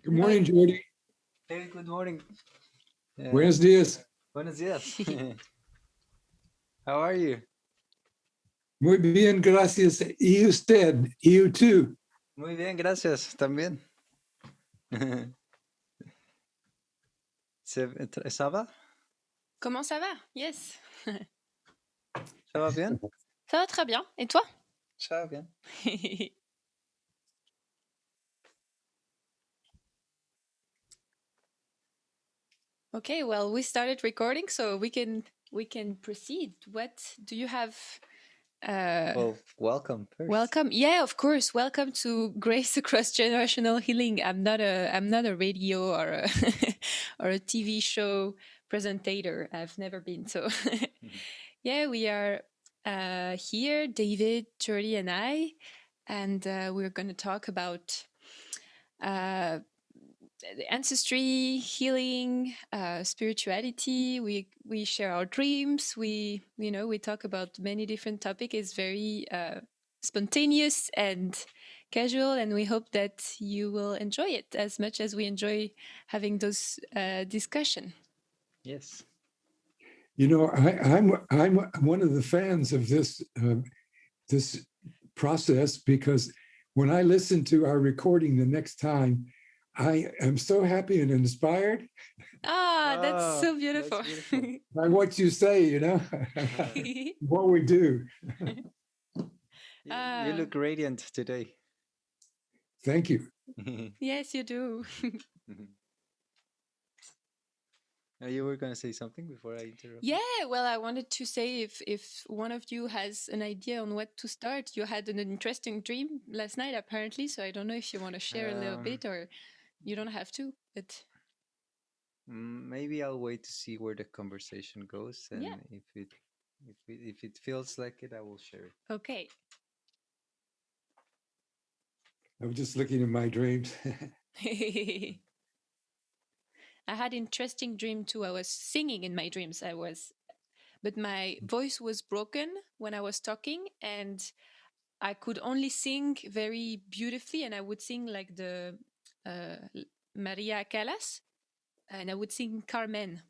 Good morning, Jordi. Hey, good morning. Buenos dias. Buenos dias. How are you? Muy bien, gracias. Y usted, you too. Muy bien, gracias. También. ¿Ça va? Comment ça va? Yes. ¿Ça va bien? Ça va très bien. Et toi? Ça va bien. Okay, well, we started recording, so we can proceed. What do you have? Well, welcome first. Welcome. Yeah, of course. Welcome to Grace Across Generational Healing. I'm not a radio or a or a TV show presentator. I've never been. So yeah, we are here, David, Jordi, and I, and we're going to talk about ancestry, healing, spirituality. We share our dreams. We talk about many different topics. It's very spontaneous and casual, and we hope that you will enjoy it as much as we enjoy having those discussion. Yes. You know, I'm one of the fans of this this process, because when I listen to our recording the next time, I am so happy and inspired. That's so beautiful. That's beautiful. By what you say, you know, what we do. You look radiant today. Thank you. Yes, you do. You were going to say something before I interrupt? Yeah, well, I wanted to say if one of you has an idea on what to start. You had an interesting dream last night, apparently, so I don't know if you want to share a little bit, or you don't have to, but maybe I'll wait to see where the conversation goes, and yeah. if it feels like it, I will share it. Okay. I was just looking at my dreams. I had interesting dream too. I was singing in my dreams. But my voice was broken when I was talking, and I could only sing very beautifully, and I would sing like the Maria Callas, and I would sing Carmen.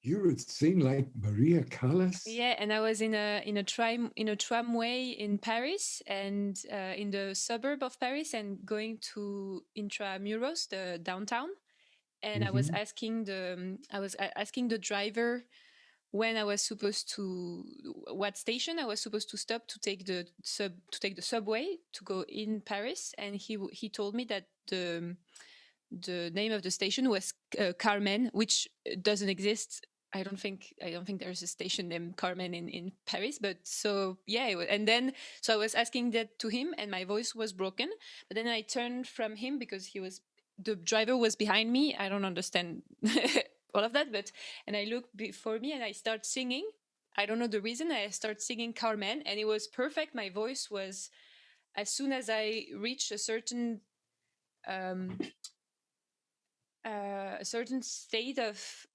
You would sing like Maria Callas? Yeah, and I was in a tramway in Paris, and in the suburb of Paris, and going to Intramuros, the downtown. And I was asking the driver when I was supposed to, what station I was supposed to stop to take the subway to go in Paris, and he told me that the name of the station was Carmen, which doesn't exist. I don't think there's a station named Carmen in Paris, but so yeah, and then so I was asking that to him, and my voice was broken. But then I turned from him because the driver was behind me. I don't understand all of that, and I looked before me and I start singing. I don't know the reason. I start singing Carmen, and it was perfect. My voice was, as soon as I reached a certain state of,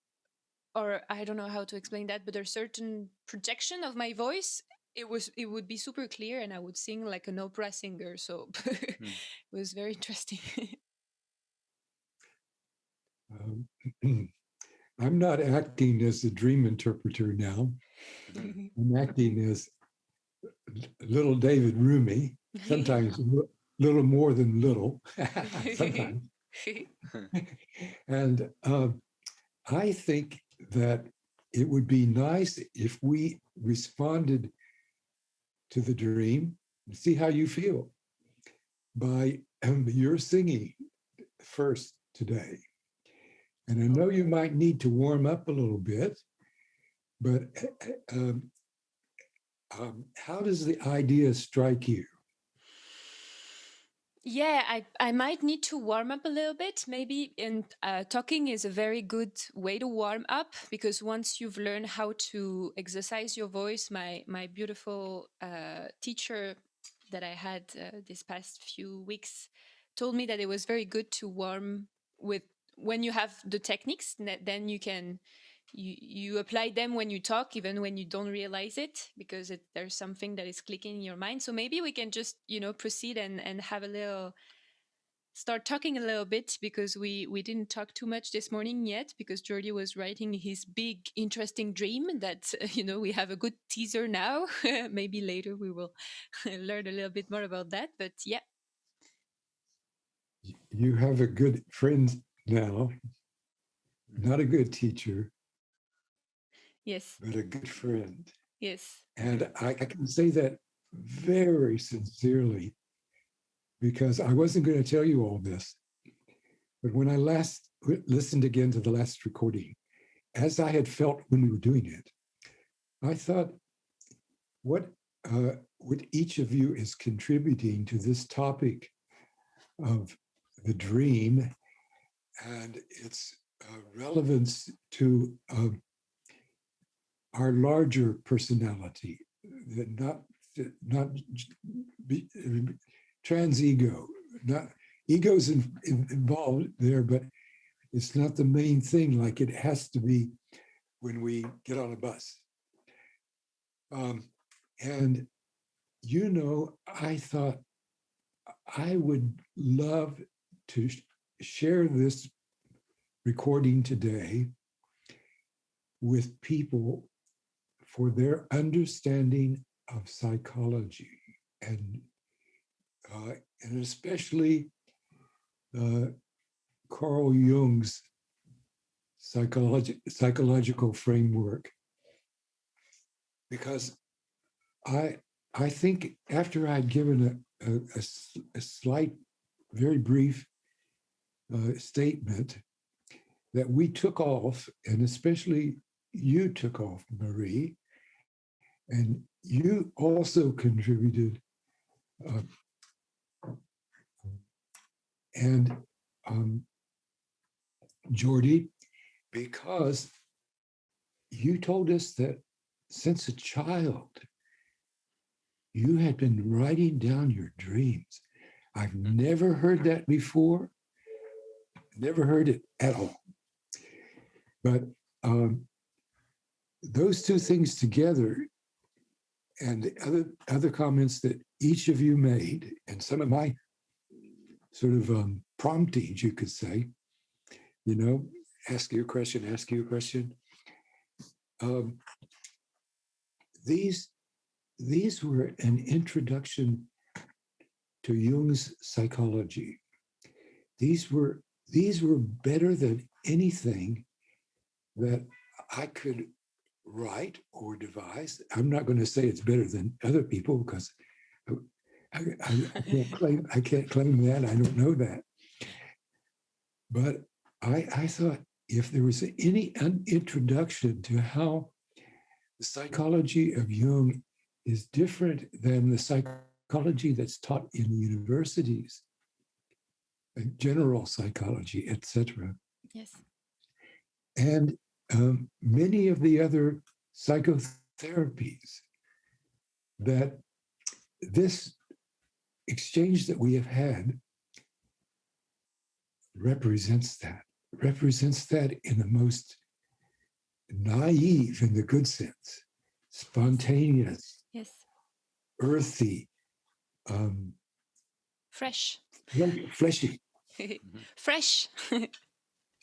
or I don't know how to explain that, but a certain projection of my voice, it would be super clear, and I would sing like an opera singer. So it was very interesting. I'm not acting as a dream interpreter now. I'm acting as little David Rumi, sometimes a little more than little, sometimes. And I think that it would be nice if we responded to the dream and see how you feel by your singing first today. And I know you might need to warm up a little bit, but how does the idea strike you? Yeah, I might need to warm up a little bit. Maybe talking is a very good way to warm up, because once you've learned how to exercise your voice, my beautiful teacher that I had this past few weeks told me that it was very good to warm with, when you have the techniques, then you can you apply them when you talk, even when you don't realize it, because there's something that is clicking in your mind. So maybe we can just proceed and have a little start talking a little bit, because we didn't talk too much this morning yet, because Jordi was writing his big interesting dream that we have a good teaser now. Maybe later we will learn a little bit more about that. But yeah. You have a good friend now, not a good teacher. Yes. But a good friend. Yes. And I can say that very sincerely, because I wasn't going to tell you all this. But when I last listened again to the last recording, as I had felt when we were doing it, I thought, what each of you is contributing to this topic of the dream and its relevance to our larger personality, not trans ego, not ego's involved there, but it's not the main thing like it has to be when we get on a bus. And I thought I would love to share this recording today with people for their understanding of psychology, and especially Carl Jung's psychological framework, because I think after I'd given a slight, very brief statement, that we took off, and especially you took off, Marie, and you also contributed, and Jordi, because you told us that since a child, you had been writing down your dreams. I've never heard that before, never heard it at all. But those two things together, and the other comments that each of you made, and some of my sort of promptings, you could say, ask you a question. These were an introduction to Jung's psychology. These were better than anything that I could write or devise. I'm not going to say it's better than other people, because I can't claim that. I don't know that. But I thought, if there was any introduction to how the psychology of Jung is different than the psychology that's taught in the universities, general psychology, etc. Yes. And many of the other psychotherapies, that this exchange that we have had represents that in the most naive, in the good sense, spontaneous, yes, earthy, fresh, fleshy, fresh.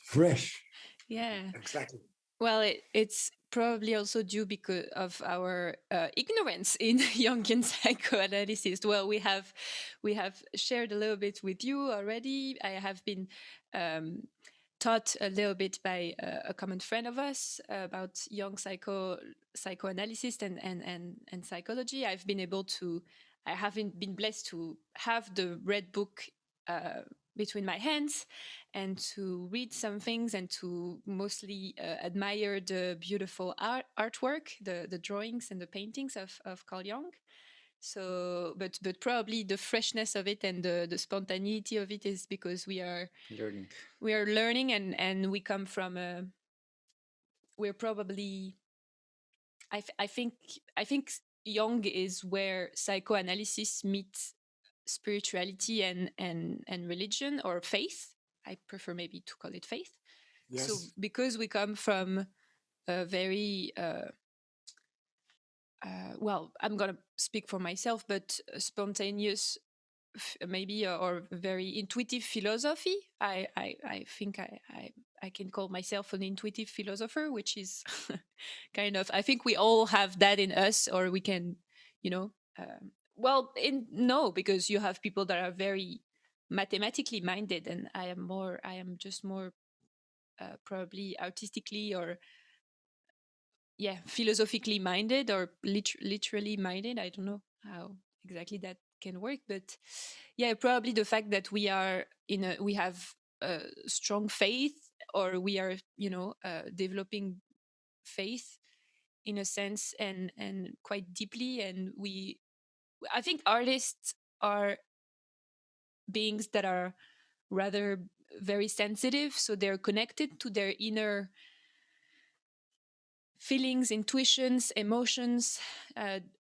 fresh. Yeah, exactly. Well, it's probably also due because of our ignorance in Jungian psychoanalysis. Well, we have shared a little bit with you already. I have been taught a little bit by a common friend of us about Jung psychoanalysis and psychology. I haven't been blessed to have the red book between my hands and to read some things and to mostly admire the beautiful artwork, the drawings and the paintings of Carl Jung. So, but probably the freshness of it and the spontaneity of it is because we are learning and we come from we're probably I think Jung is where psychoanalysis meets spirituality and religion or faith. I prefer maybe to call it faith. Yes. So because we come from a very well, I'm gonna speak for myself, but spontaneous maybe or very intuitive philosophy. I think I can call myself an intuitive philosopher, which is kind of, I think we all have that in us, or we can, you know, well, no, because you have people that are very mathematically minded, and I am just more probably artistically or yeah, philosophically minded or literally minded. I don't know how exactly that can work, but yeah, probably the fact that we have strong faith, or we are, developing faith in a sense, and quite deeply. And I think artists are beings that are rather very sensitive, so they're connected to their inner feelings, intuitions, emotions,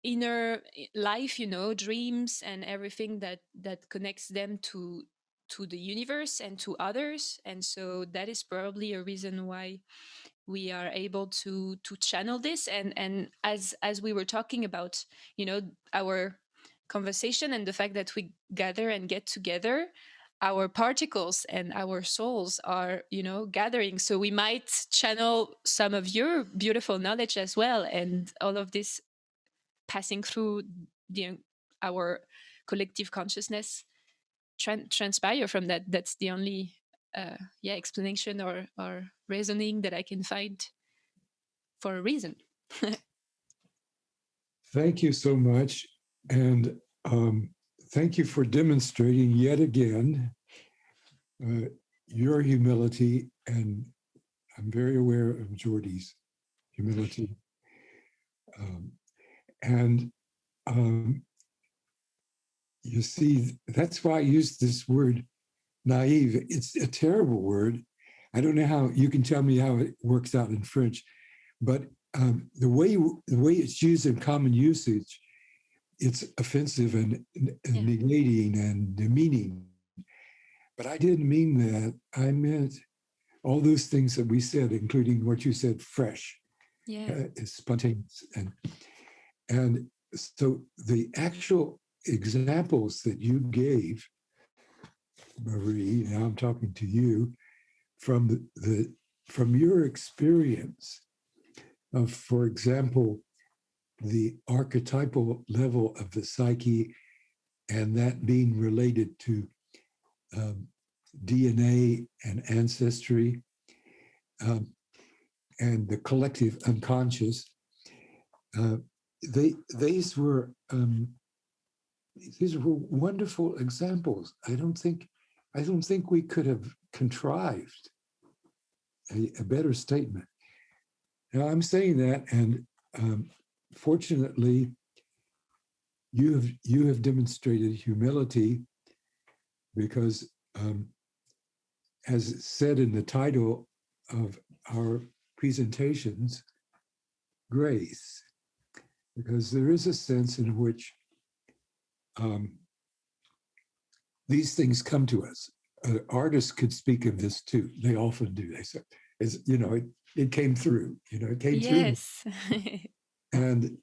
inner life, dreams, and everything that connects them to the universe and to others. And so that is probably a reason why we are able to channel this. And as we were talking about, our conversation and the fact that we gather and get together, our particles and our souls are, gathering. So we might channel some of your beautiful knowledge as well, and all of this passing through the our collective consciousness transpire from that. That's the only explanation or reasoning that I can find for a reason. Thank you so much. And thank you for demonstrating yet again your humility. And I'm very aware of Jordi's humility. And you see, that's why I use this word naive. It's a terrible word. I don't know how you can tell me how it works out in French, but the way it's used in common usage, it's offensive and negating and demeaning. But I didn't mean that. I meant all those things that we said, including what you said, fresh, spontaneous, and so the actual examples that you gave, Marie, now I'm talking to you, from from your experience of, for example, the archetypal level of the psyche, and that being related to DNA and ancestry, and the collective unconscious. These were wonderful examples. I don't think we could have contrived a better statement. Now I'm saying that, and fortunately, you have demonstrated humility, because as said in the title of our presentations, grace, because there is a sense in which these things come to us. Artists could speak of this too. They often do. They say, it came through. It came through. Yes. And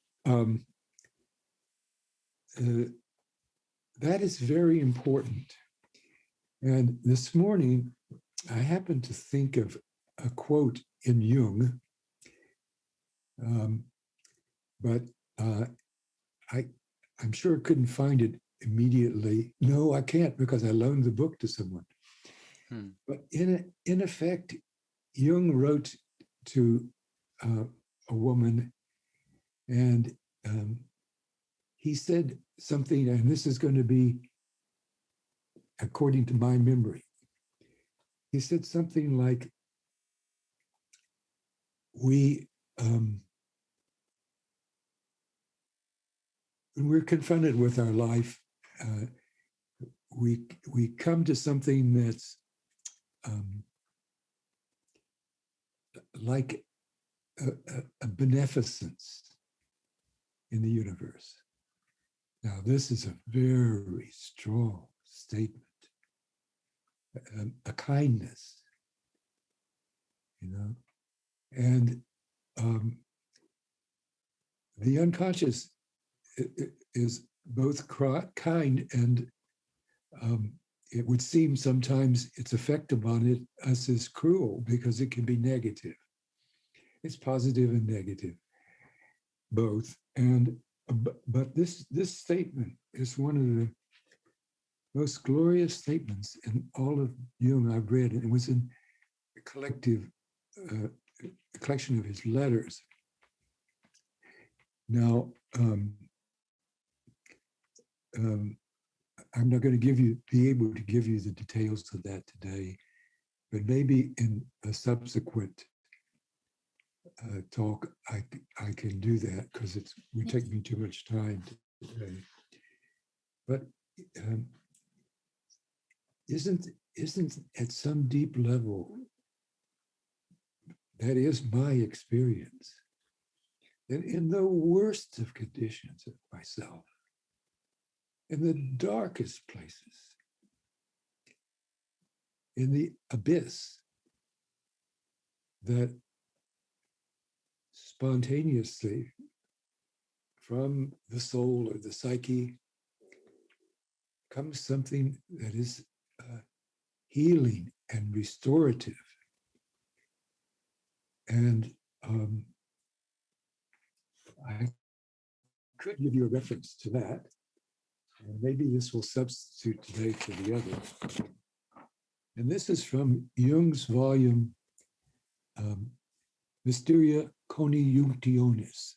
that is very important. And this morning, I happened to think of a quote in Jung, but I'm sure I couldn't find it immediately. No, I can't, because I loaned the book to someone. But in effect, Jung wrote to a woman, and he said something, and this is going to be according to my memory. He said something like, when we're confronted with our life, we come to something that's like a beneficence in the universe. Now, this is a very strong statement, a kindness, and the unconscious is both kind and it would seem sometimes its effect upon us is cruel because it can be negative. It's positive and negative, both. And but this statement is one of the most glorious statements in all of Jung I've read. It was in a collection of his letters. Now, I'm not going to be able to give you the details of that today, but maybe in a subsequent talk, I can do that because it would take me too much time today. But isn't at some deep level, that is my experience, that in the worst of conditions of myself, in the darkest places, in the abyss, that spontaneously from the soul or the psyche comes something that is healing and restorative. And I could give you a reference to that. And maybe this will substitute today for the other. And this is from Jung's volume, Mysteria Coniunctionis.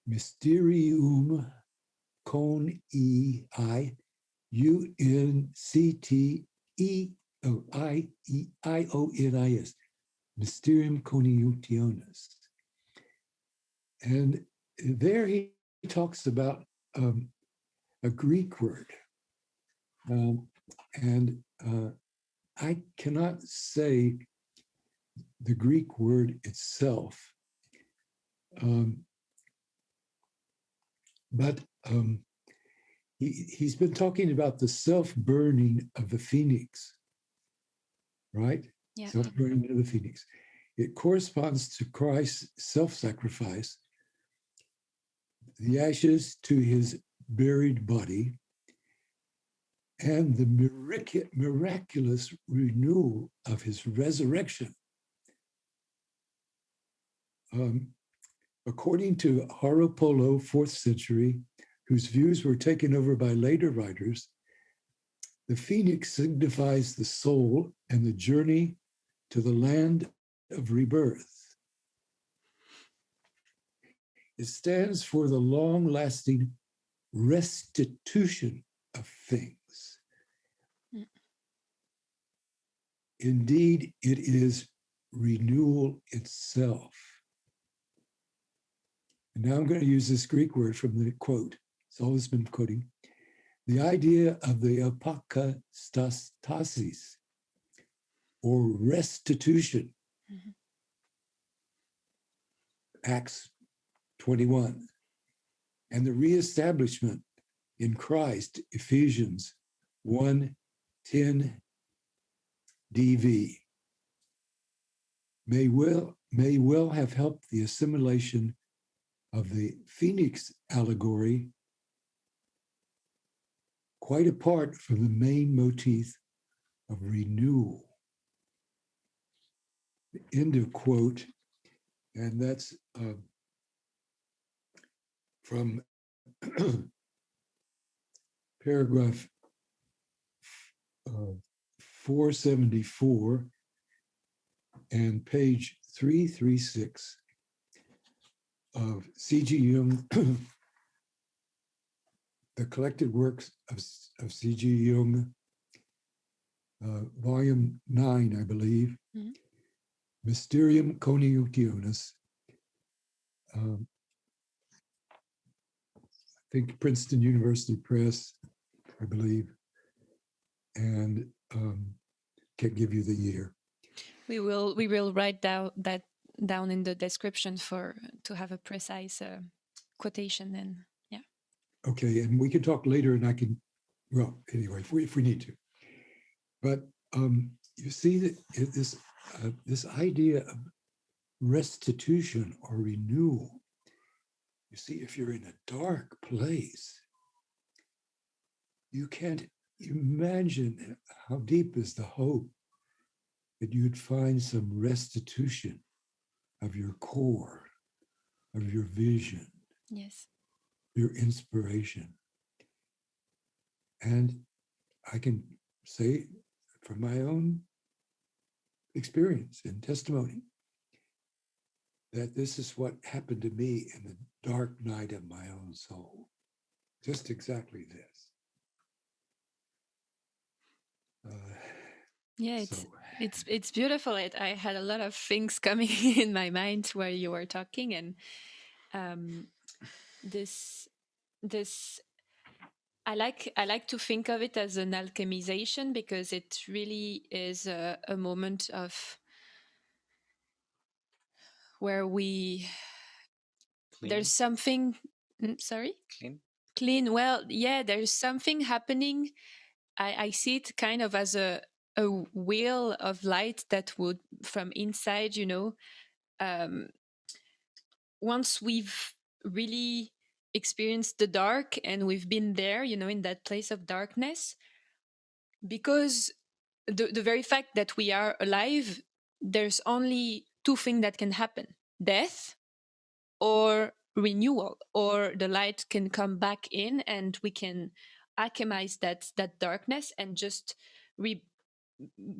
Mysterium Coniunctionis. Mysterium Coniunctionis. And there he talks about a Greek word. I cannot say the Greek word itself, but he's been talking about the self-burning of the phoenix, right? Yeah. Self-burning of the phoenix. It corresponds to Christ's self-sacrifice, the ashes to his buried body, and the miraculous renewal of his resurrection. According to Haropolo, 4th century, whose views were taken over by later writers, the phoenix signifies the soul and the journey to the land of rebirth. It stands for the long-lasting restitution of things. Indeed, it is renewal itself. And now I'm going to use this Greek word from the quote. It's always been quoting. The idea of the apokatastasis, or restitution, Acts 21, and the reestablishment in Christ, Ephesians 1:10 DV, may well have helped the assimilation of the phoenix allegory, quite apart from the main motif of renewal. End of quote. And that's from paragraph 474 and page 336 of C.G. Jung, the collected works of C.G. Jung, volume 9, I believe, Mysterium Coniunctionis. I think Princeton University Press, I believe, and can't give you the year. We will write that down in the description to have a precise quotation. And yeah. Okay, and we can talk later, and I can. Well, anyway, if we need to. But you see that this idea of restitution or renewal. You see, if you're in a dark place, you can't imagine how deep is the hope that you'd find some restitution of your core, of your vision, Yes. your inspiration. And I can say from my own experience and testimony that this is what happened to me in the dark night of my own soul. Just exactly this. Yeah, So, it's beautiful. I had a lot of things coming in my mind while you were talking, and this this I like to think of it as an alchemization, because it really is a moment of where Clean, there's something. Sorry. clean. Clean. Well, yeah, there's something happening. I see it kind of as a wheel of light that would, from inside, um, once we've really experienced the dark and we've been there, in that place of darkness, because the very fact that we are alive, there's only two things that can happen: death or renewal, or the light can come back in and we can alchemize that darkness and just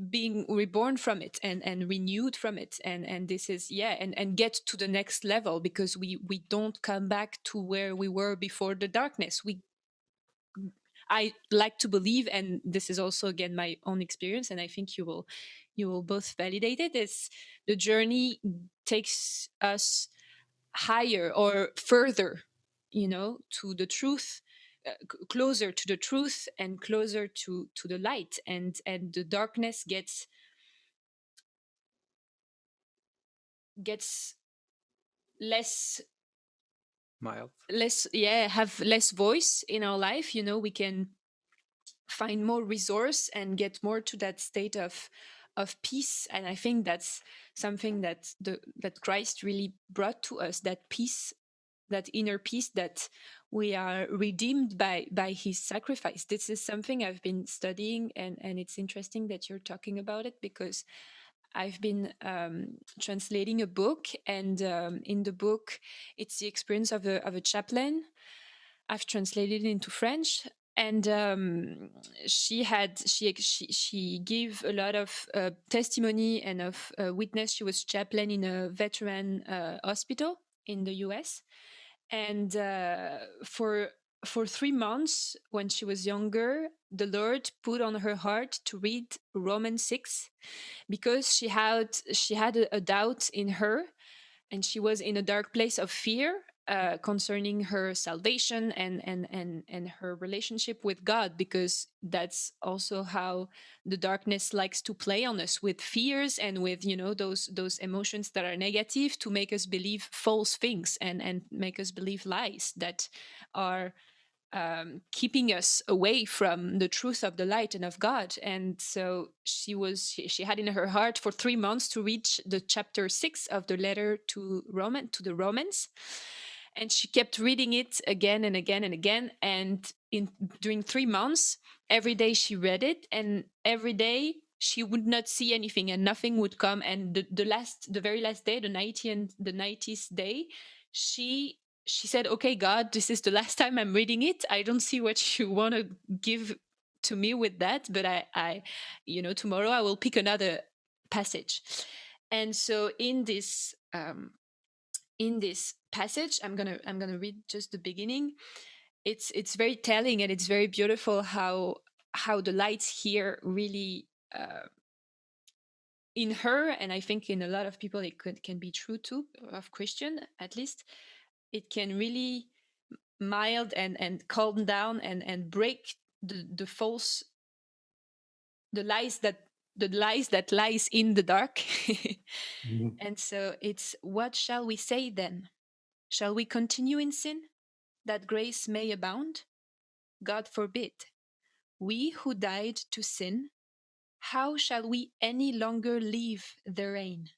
being reborn from it and renewed from it, and this is, yeah, and get to the next level, because we don't come back to where we were before the darkness. I like to believe, and this is also again my own experience, and I think you will both validate it, is the journey takes us higher or further, to the truth, closer to the truth and closer to the light, and the darkness gets less Mild. yeah, have less voice in our life. We can find more resource and get more to that state of peace, and I think that's something that Christ really brought to us, that peace, that inner peace, that we are redeemed by his sacrifice. This is something I've been studying, and it's interesting that you're talking about it, because I've been translating a book, and in the book, it's the experience of a chaplain. I've translated it into French, and she gave a lot of testimony and of witness. She was chaplain in a veteran hospital in the U.S., and for 3 months when she was younger, the Lord put on her heart to read Romans 6, because she had a doubt in her, and she was in a dark place of fear concerning her salvation and her relationship with God, because that's also how the darkness likes to play on us, with fears and with those emotions that are negative, to make us believe false things and make us believe lies that are keeping us away from the truth of the light and of God. And so she had in her heart for 3 months to reach the chapter 6 of the letter to the Romans, and she kept reading it again and again and again. And during 3 months, every day she read it, and every day she would not see anything, and nothing would come. And the very last day, the 90th day, she said, "Okay, God, this is the last time I'm reading it. I don't see what you want to give to me with that, but I tomorrow I will pick another passage." And so in this passage, I'm gonna read just the beginning. It's very telling, and it's very beautiful how the lights here really in her, and I think in a lot of people it can be true too, of Christian at least. It can really mild and calm down and break the false the lies that lies in the dark. mhm. And so it's, what shall we say then? Shall we continue in sin, that grace may abound? God forbid. We who died to sin, how shall we any longer live therein?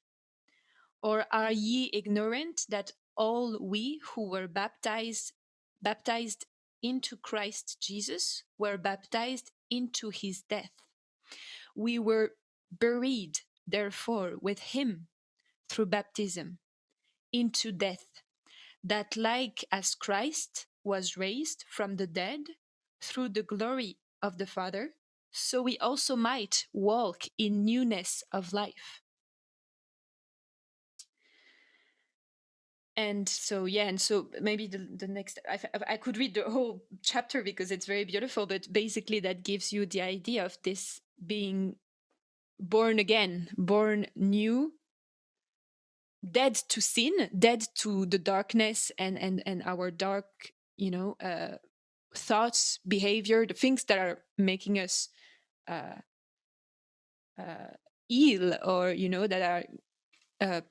Or are ye ignorant that all we who were baptized into Christ Jesus were baptized into his death. We were buried, therefore, with him through baptism into death, that like as Christ was raised from the dead through the glory of the Father, so we also might walk in newness of life. And so, yeah, and so maybe the next, I could read the whole chapter because it's very beautiful, but basically that gives you the idea of this being born again, born new, dead to sin, dead to the darkness and our dark, thoughts, behavior, the things that are making us uh, ill, or that are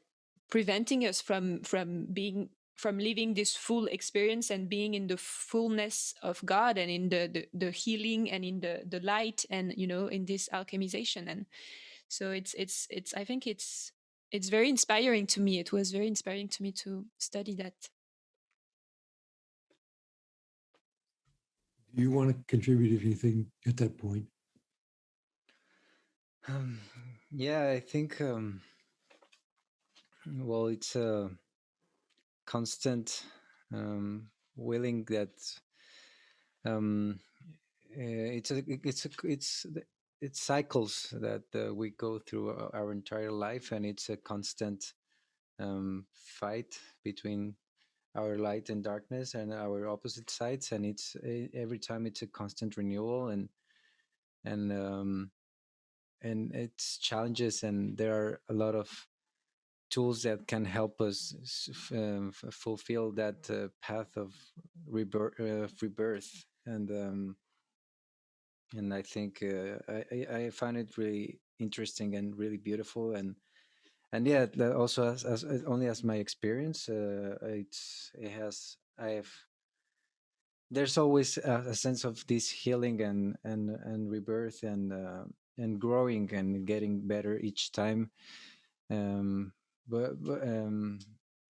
preventing us from living this full experience and being in the fullness of God and in the healing and in the light and in this alchemization. And so it's I think it's very inspiring to me. It was very inspiring to me to study that. Do you want to contribute anything at that point? Yeah, I think well, it's a constant willing that it's cycles that we go through our entire life, and it's a constant fight between our light and darkness and our opposite sides, and it's every time it's a constant renewal, and it's challenges, and there are a lot of tools that can help us fulfill that path of rebirth. And I think I find it really interesting and really beautiful, and yeah, that also as only as my experience, it has I have there's always a sense of this healing and rebirth and growing and getting better each time. um but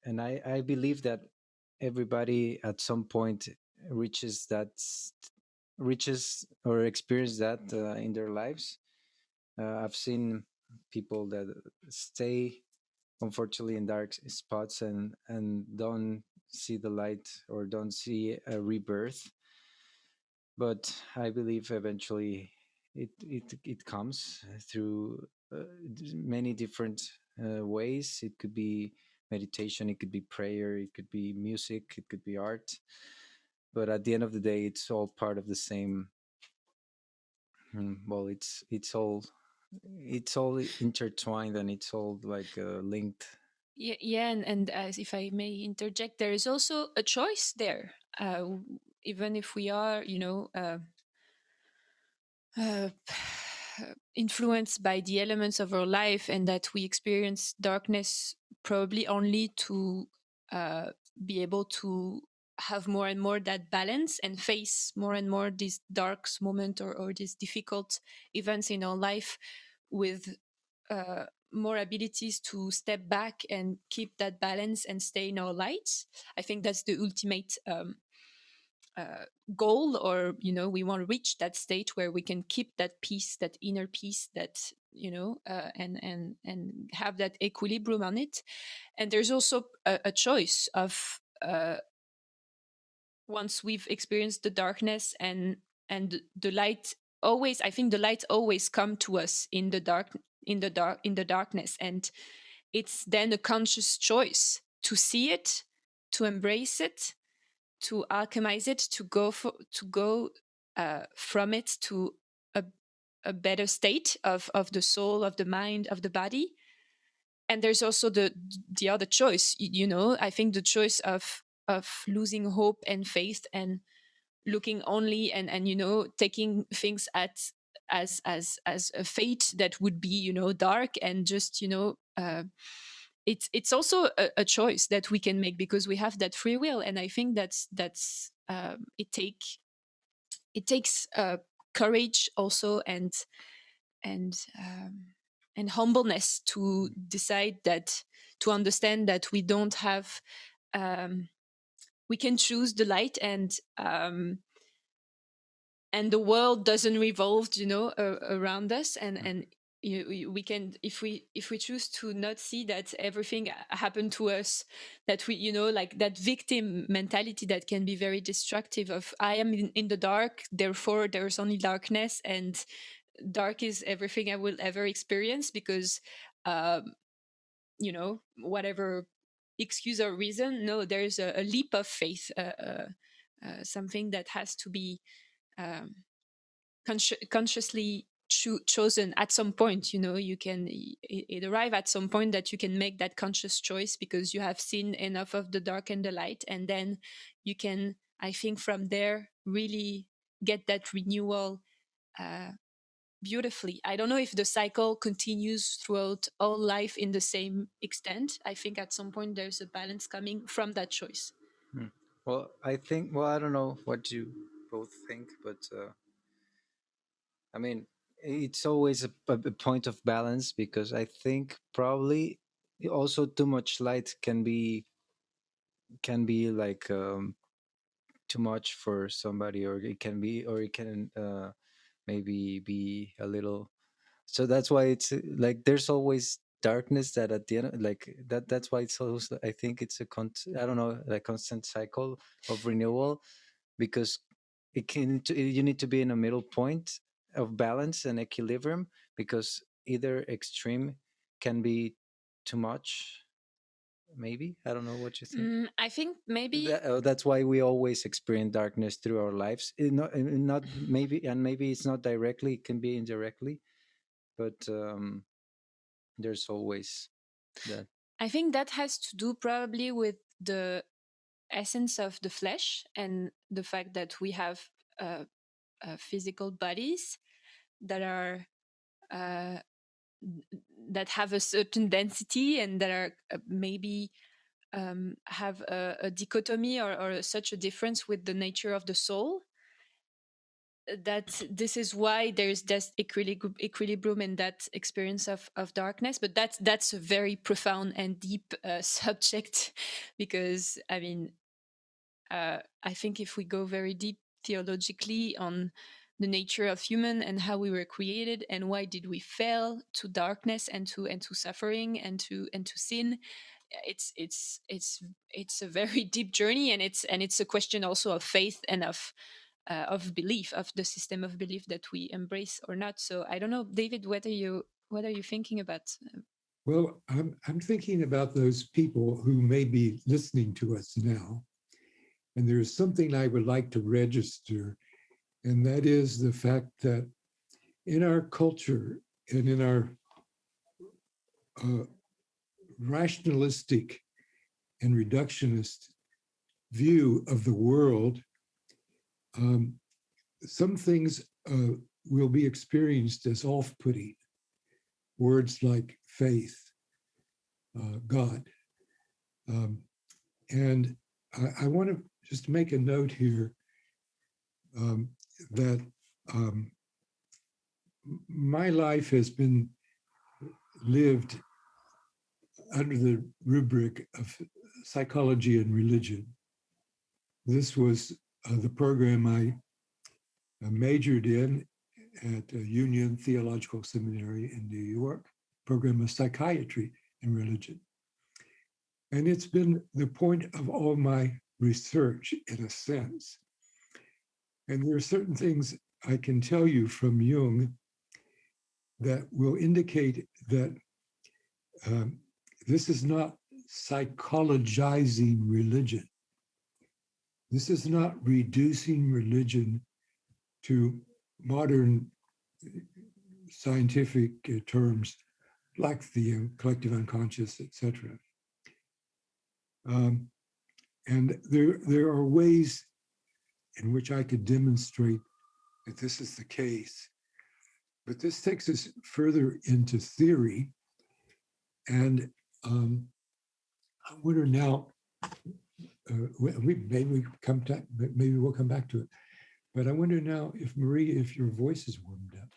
and I believe that everybody at some point reaches that reaches or experience that in their lives. I've seen people that stay unfortunately in dark spots and don't see the light or don't see a rebirth, but I believe eventually it comes through many different ways. It could be meditation, it could be prayer, it could be music, it could be art, but at the end of the day it's all part of the same. Well, it's all intertwined, and it's all like linked. Yeah, and as if I may interject, there is also a choice there. Even if we are, uh, influenced by the elements of our life, and that we experience darkness probably only to be able to have more and more that balance and face more and more these dark moments, or these difficult events in our life with more abilities to step back and keep that balance and stay in our light. I think that's the ultimate goal, or we want to reach that state where we can keep that peace, that inner peace, that and have that equilibrium on it. And there's also a choice of once we've experienced the darkness and the light, always, I think the light always come to us in the darkness, and it's then a conscious choice to see it, to embrace it, to alchemize it, to go from it to a, a better state of the soul, of the mind, of the body. And there's also the other choice, I think the choice of losing hope and faith and looking only and taking things as a fate that would be dark, and just it's also a choice that we can make because we have that free will. And I think that's it takes courage also, and and humbleness to decide that, to understand that we don't have we can choose the light, and and the world doesn't revolve, around us, and we can, if we choose to not see that everything happened to us, that we, like that victim mentality that can be very destructive, of I am in the dark, therefore there's only darkness, and dark is everything I will ever experience, because um whatever excuse or reason. No, there's a leap of faith, something that has to be um, consciously chosen at some point. You can, it arrive at some point that you can make that conscious choice, because you have seen enough of the dark and the light, and then you can, I think, from there really get that renewal uh, beautifully. I don't know if the cycle continues throughout all life in the same extent. I think at some point there's a balance coming from that choice. Hmm. Well, I think. Well, I don't know what you both think, but I mean, it's always a point of balance, because I think probably also too much light can be like too much for somebody, or it can maybe be a little. So that's why it's like there's always darkness that at the end, like that's why it's also, I think it's I don't know, like constant cycle of renewal, because you need to be in a middle point of balance and equilibrium, because either extreme can be too much. Maybe, I don't know what you think. I think maybe That's why we always experience darkness through our lives. Not maybe, and maybe it's not directly, it can be indirectly, but there's always that. I think that has to do probably with the essence of the flesh, and the fact that we have uh, physical bodies that are uh, that have a certain density, and that are maybe have a dichotomy, or such a difference with the nature of the soul, that this is why there's this equilibrium in that experience of darkness. But that's a very profound and deep subject, because I mean, I think if we go very deep theologically on the nature of human, and how we were created, and why did we fail to darkness, and to suffering, and to sin, it's a very deep journey, and it's a question also of faith, and of belief, of the system of belief that we embrace or not. So I don't know, David, what are you thinking about? Well, I'm thinking about those people who may be listening to us now, and there's something I would like to register, and that is the fact that in our culture and in our uh, rationalistic and reductionist view of the world, um, some things will be experienced as off-putting. Words like faith, God. And I want to just make a note here that my life has been lived under the rubric of psychology and religion. This was the program I majored in at Union Theological Seminary in New York, program of psychiatry and religion. And it's been the point of all my research, in a sense. And there are certain things I can tell you from Jung that will indicate that this is not psychologizing religion. This is not reducing religion to modern scientific terms like the collective unconscious, etc. And there are ways in which I could demonstrate that this is the case. But this takes us further into theory. And I wonder now, maybe we'll come back to it. But I wonder now if Marie, if your voice is warmed up.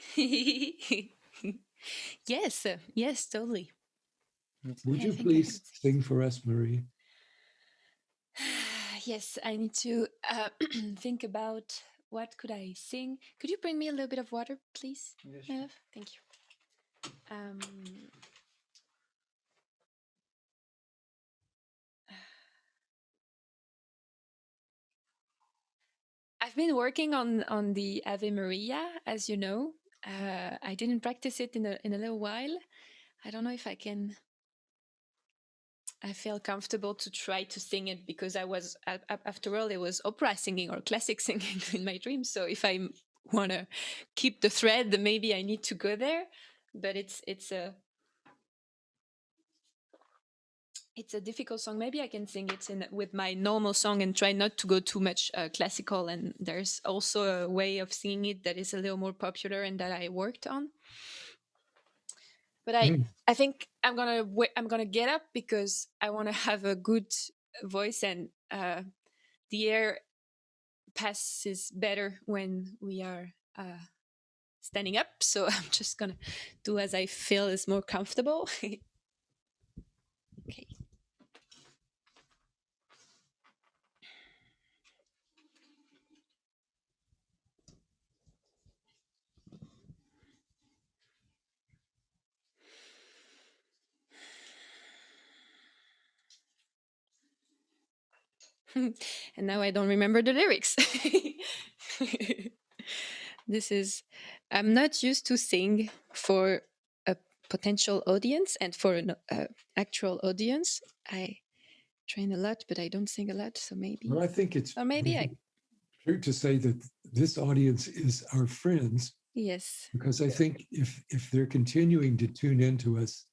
Yes, totally. Would you please sing for us, Marie? Yes, I need to think about what could I sing? Could you bring me a little bit of water, please? Yeah, My sure. love? Thank you. I've been working on the Ave Maria, as you know. I didn't practice it in a little while. I don't know if I can. I feel comfortable to try to sing it because I was, after all, it was opera singing or classic singing in my dreams. So if I want to keep the thread, then maybe I need to go there. But it's a difficult song. Maybe I can sing it with my normal song and try not to go too much classical. And there's also a way of singing it that is a little more popular and that I worked on. But I think I'm gonna get up because I want to have a good voice, and the air passes better when we are standing up. So I'm just gonna do as I feel is more comfortable. Okay. And now I don't remember the lyrics. I'm not used to sing for a potential audience and for an actual audience. I train a lot, but I don't sing a lot. So maybe. Well, I think it's true to say that this audience is our friends. Yes. Because I think if they're continuing to tune into us,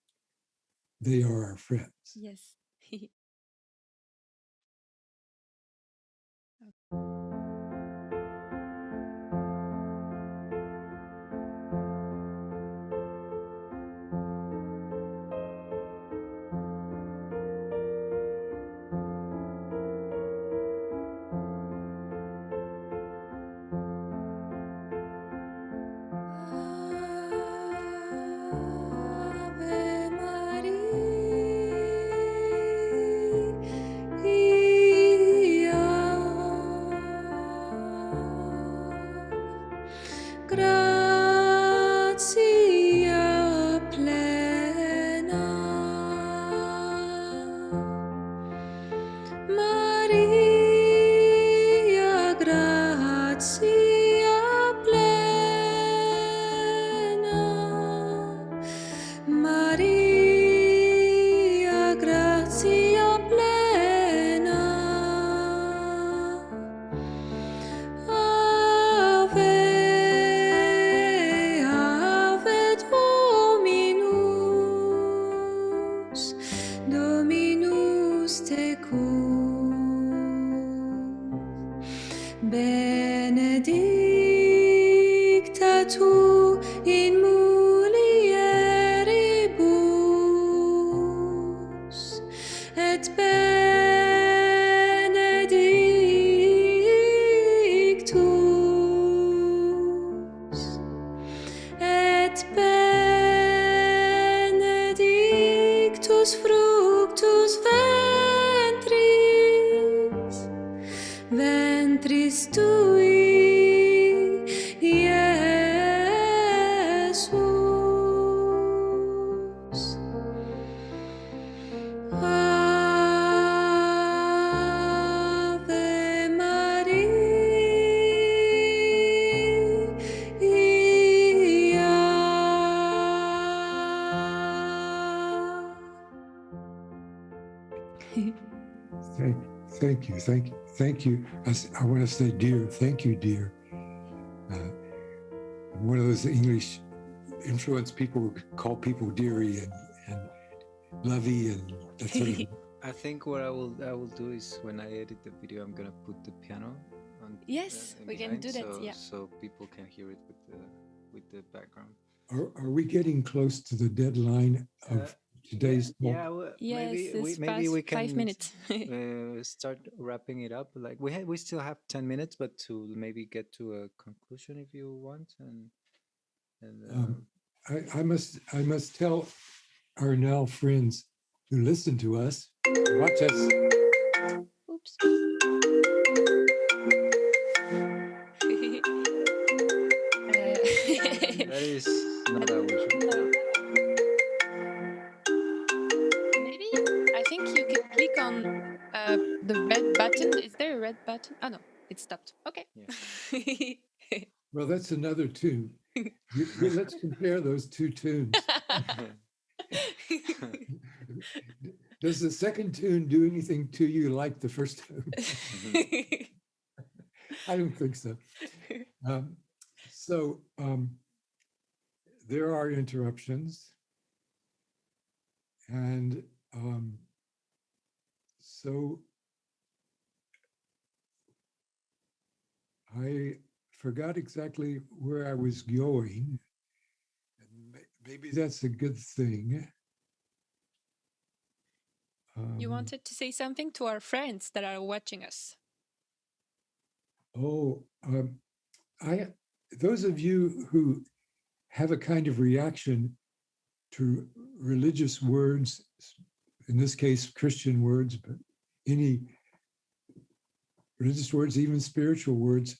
they are our friends. Yes. Benedicta tu in mulieribus et benedictus fructus ventris tui, Iesus. Ave Maria. Thank you. I want to say, dear, thank you, dear. One of those English influenced people who call people dearie and lovey and that sort of thing. I think what I will do is when I edit the video, I'm gonna put the piano on. Yes, we can do that. So, yeah, so people can hear it with the background. Are we getting close to the deadline of today's talk? Yeah, well, yes, maybe we can 5 minutes. start wrapping it up. Like we still have 10 minutes, but to maybe get to a conclusion if you want. I must tell our now friends who listen to us, watch us. Oops. on the red button. Is there a red button? Oh no, it stopped. Okay. Yeah. Well, that's another tune. Let's compare those two tunes. Does the second tune do anything to you like the first tune? I don't think so. There are interruptions. And so I forgot exactly where I was going. And maybe that's a good thing. You wanted to say something to our friends that are watching us. Oh, those of you who have a kind of reaction to religious words, in this case, Christian words, but any religious words, even spiritual words,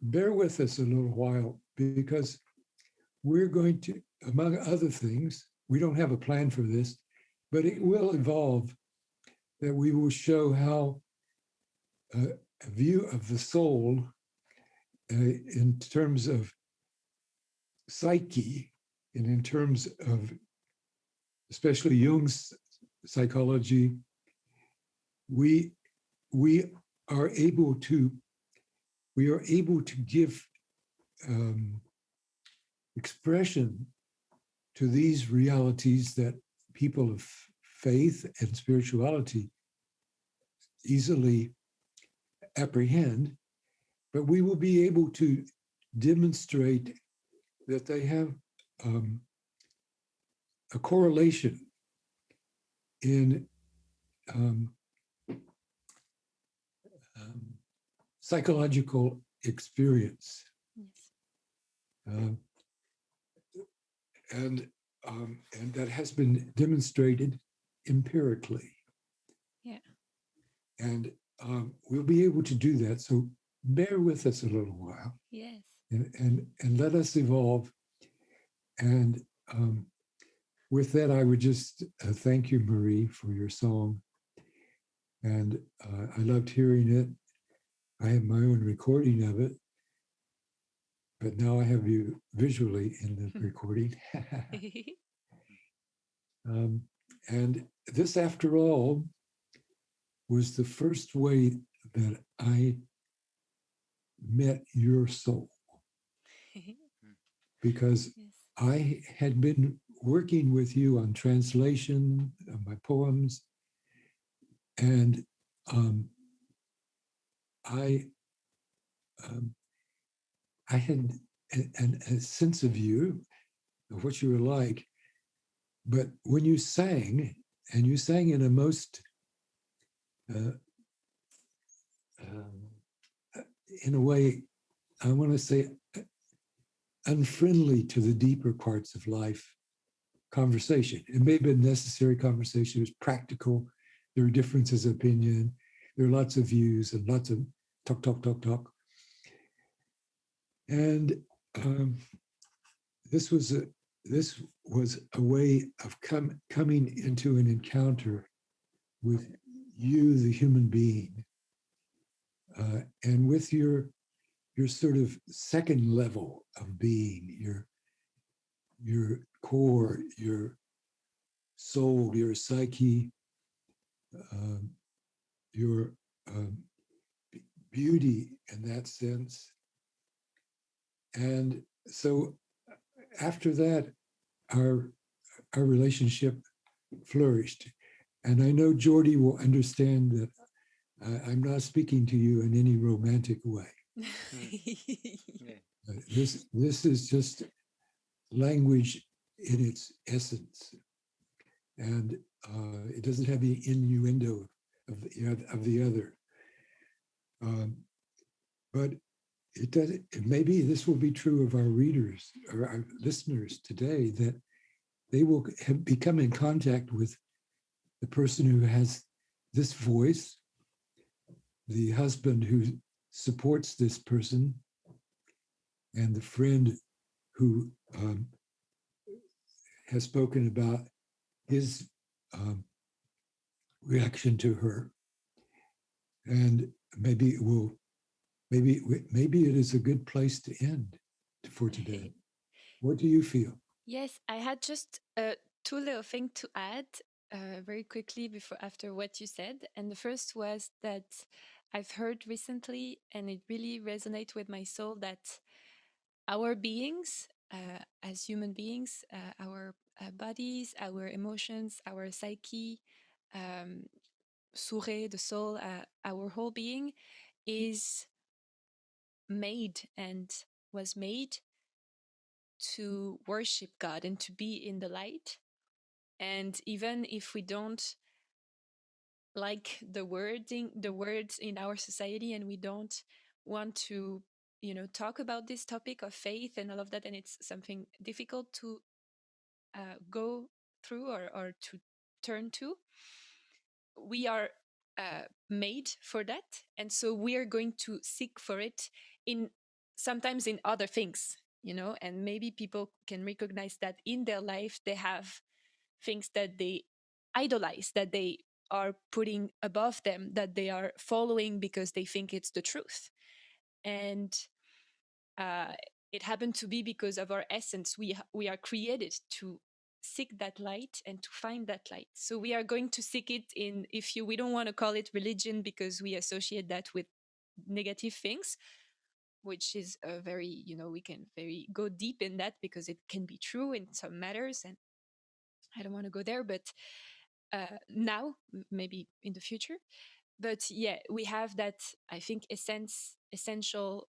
bear with us a little while, because we're going to, among other things, we don't have a plan for this, but it will evolve, that we will show how a view of the soul in terms of psyche and in terms of especially Jung's psychology, we are able to give expression to these realities that people of faith and spirituality easily apprehend, but we will be able to demonstrate that they have a correlation in psychological experience. Yes. And that has been demonstrated empirically. Yeah. And we'll be able to do that. So bear with us a little while. Yes. And let us evolve. And with that, I would just thank you, Marie, for your song. And I loved hearing it. I have my own recording of it, but now I have you visually in the recording. And this, after all, was the first way that I met your soul. Because yes, I had been working with you on translation of my poems, and I had a sense of you, of what you were like. But when you sang, and you sang in a most, in a way, I want to say, unfriendly to the deeper parts of life conversation. It may have been necessary conversation. It was practical. There were differences of opinion. There are lots of views and lots of talk. And this was a way of coming into an encounter with you, the human being, and with your sort of second level of being, your core, your soul, your psyche, your beauty in that sense. And so after that, our relationship flourished. And I know Jordi will understand that I'm not speaking to you in any romantic way. This is just language in its essence. And it doesn't have the innuendo of the other. But it does. Maybe this will be true of our readers or our listeners today, that they will become in contact with the person who has this voice, the husband who supports this person, and the friend who has spoken about his reaction to her. And maybe it will, maybe it is a good place to end for today. What do you feel? Yes, I had just two little things to add very quickly before after what you said. And the first was that I've heard recently, and it really resonates with my soul, that our beings, as human beings, our bodies, our emotions, our psyche, um, sure, the soul, our whole being is made and was made to worship God and to be in the light. And even if we don't like the words in our society, and we don't want to, talk about this topic of faith and all of that, and it's something difficult to go through or to turn to, we are made for that, and so we are going to seek for it in sometimes in other things, and maybe people can recognize that in their life they have things that they idolize, that they are putting above them, that they are following because they think it's the truth. And uh, it happened to be because of our essence. We are created to seek that light and to find that light. So we are going to seek it in, we don't want to call it religion because we associate that with negative things, which is a very, we can very go deep in that because it can be true in some matters, and I don't want to go there, but now, maybe in the future. But yeah, we have that, I think, essential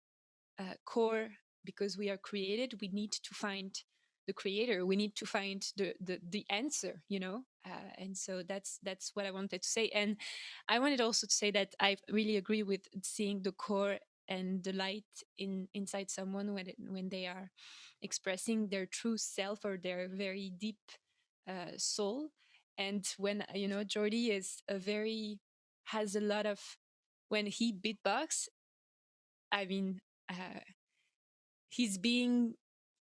core, because we are created. We need to find the creator. We need to find the answer, and so that's what I wanted to say. And I wanted also to say that I really agree with seeing the core and the light inside someone when they are expressing their true self or their very deep soul. And when Jordi has a lot of, when he beatbox, I mean, he's being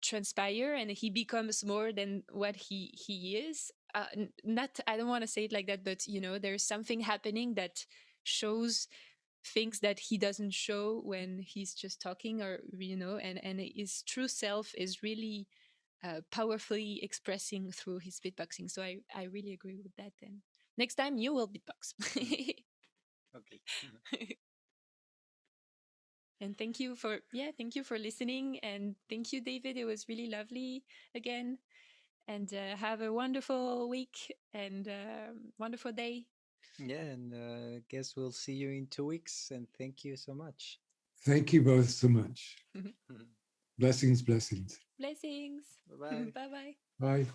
transpire, and he becomes more than what he is. Not, I don't want to say it like that, but there's something happening that shows things that he doesn't show when he's just talking, or and his true self is really powerfully expressing through his beatboxing. So I really agree with that. And next time you will beatbox. Okay. And thank you for listening, and thank you, David. It was really lovely again. And have a wonderful week and wonderful day. Yeah, and guess we'll see you in 2 weeks. And thank you so much. Thank you both so much. Blessings, blessings. Blessings. Bye-bye. Bye-bye. Bye.